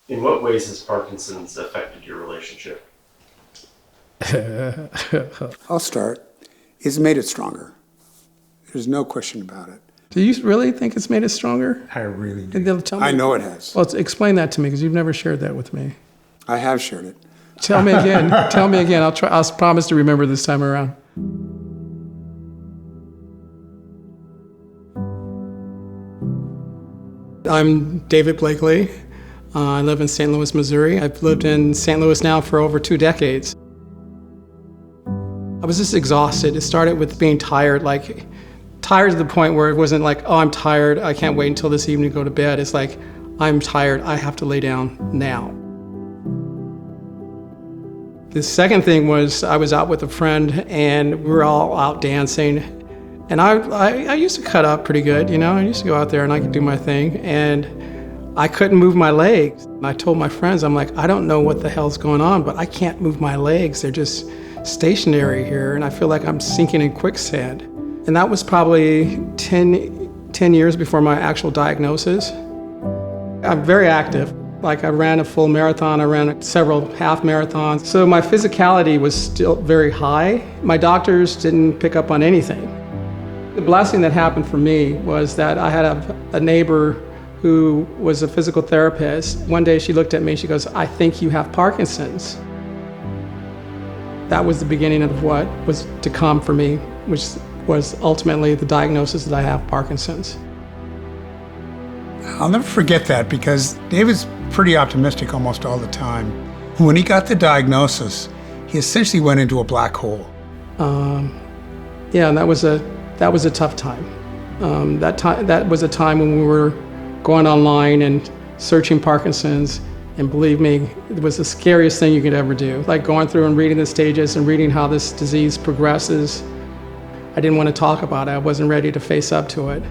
In what ways has Parkinson's affected your relationship? I'll start. It's made it stronger. There's no question about it. Do you really think it's made it stronger? I really do. Tell me. I know it has. Well, explain that to me, because you've never shared that with me. I have shared it. Tell me again. Tell me again. I'll promise to remember this time around. I'm David Blakely. I live in St. Louis, Missouri. I've lived in St. Louis now for over 2 decades. I was just exhausted. It started with being tired to the point where it wasn't like, oh, I'm tired, I can't wait until this evening to go to bed. It's like, I'm tired, I have to lay down now. The second thing was I was out with a friend and we were all out dancing. And I used to cut up pretty good, you know? I used to go out there and I could do my thing. And I couldn't move my legs. I told my friends, I'm like, I don't know what the hell's going on, but I can't move my legs. They're just stationary here, and I feel like I'm sinking in quicksand. And that was probably 10 years before my actual diagnosis. I'm very active. Like, I ran a full marathon, I ran several half marathons. So my physicality was still very high. My doctors didn't pick up on anything. The blessing that happened for me was that I had a neighbor who was a physical therapist. One day she looked at me, she goes, I think you have Parkinson's. That was the beginning of what was to come for me, which was ultimately the diagnosis that I have Parkinson's. I'll never forget that, because David's pretty optimistic almost all the time. When he got the diagnosis, he essentially went into a black hole. Yeah, and that was a tough time. That was a time when we were going online and searching Parkinson's, and believe me, it was the scariest thing you could ever do. Like going through and reading the stages and reading how this disease progresses. I didn't want to talk about it. I wasn't ready to face up to it.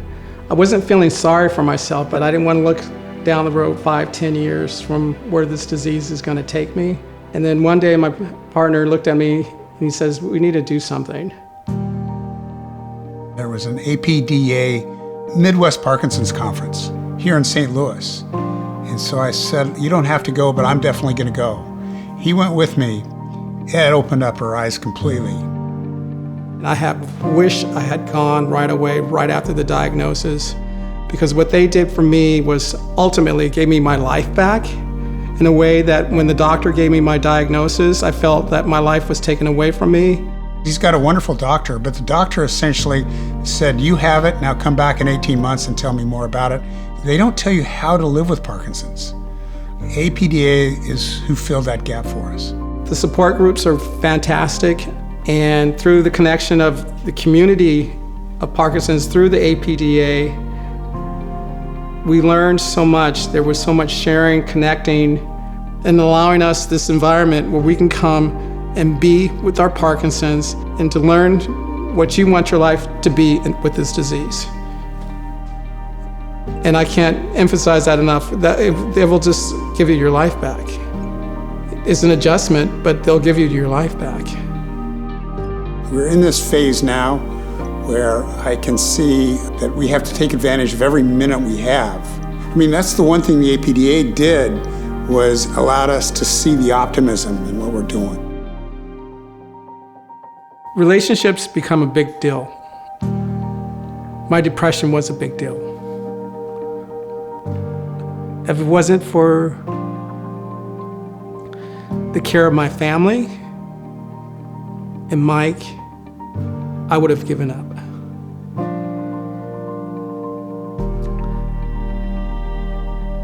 I wasn't feeling sorry for myself, but I didn't want to look down the road 5-10 years from where this disease is going to take me. And then one day my partner looked at me and he says, we need to do something. There was an APDA Midwest Parkinson's Conference here in St. Louis. And so I said, you don't have to go, but I'm definitely going to go. He went with me. It opened up her eyes completely. And I wish I had gone right away, right after the diagnosis, because what they did for me was ultimately gave me my life back in a way that when the doctor gave me my diagnosis, I felt that my life was taken away from me. He's got a wonderful doctor, but the doctor essentially said, you have it, now come back in 18 months and tell me more about it. They don't tell you how to live with Parkinson's. APDA is who filled that gap for us. The support groups are fantastic, and through the connection of the community of Parkinson's through the APDA, we learned so much. There was so much sharing, connecting, and allowing us this environment where we can come and be with our Parkinson's and to learn what you want your life to be with this disease. And I can't emphasize that enough, that they will just give you your life back. It's an adjustment, but they'll give you your life back. We're in this phase now where I can see that we have to take advantage of every minute we have. I mean, that's the one thing the APDA did, was allowed us to see the optimism in what we're doing. Relationships become a big deal. My depression was a big deal. If it wasn't for the care of my family and Mike, I would have given up.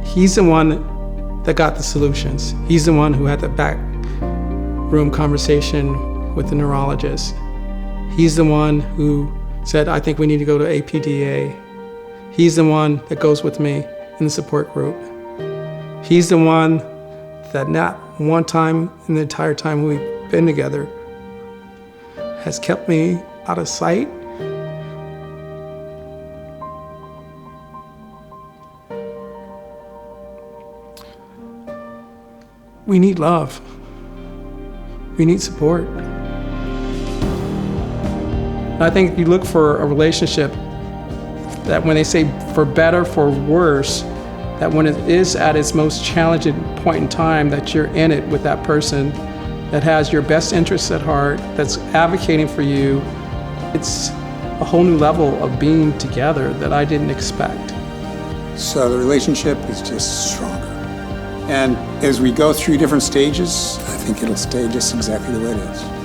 He's the one that got the solutions. He's the one who had the back room conversation with the neurologist. He's the one who said, I think we need to go to APDA. He's the one that goes with me in the support group. He's the one that not one time in the entire time we've been together has kept me out of sight. We need love. We need support. I think if you look for a relationship that when they say for better, for worse, that when it is at its most challenging point in time, that you're in it with that person that has your best interests at heart, that's advocating for you. It's a whole new level of being together that I didn't expect. So the relationship is just stronger. And as we go through different stages, I think it'll stay just exactly the way it is.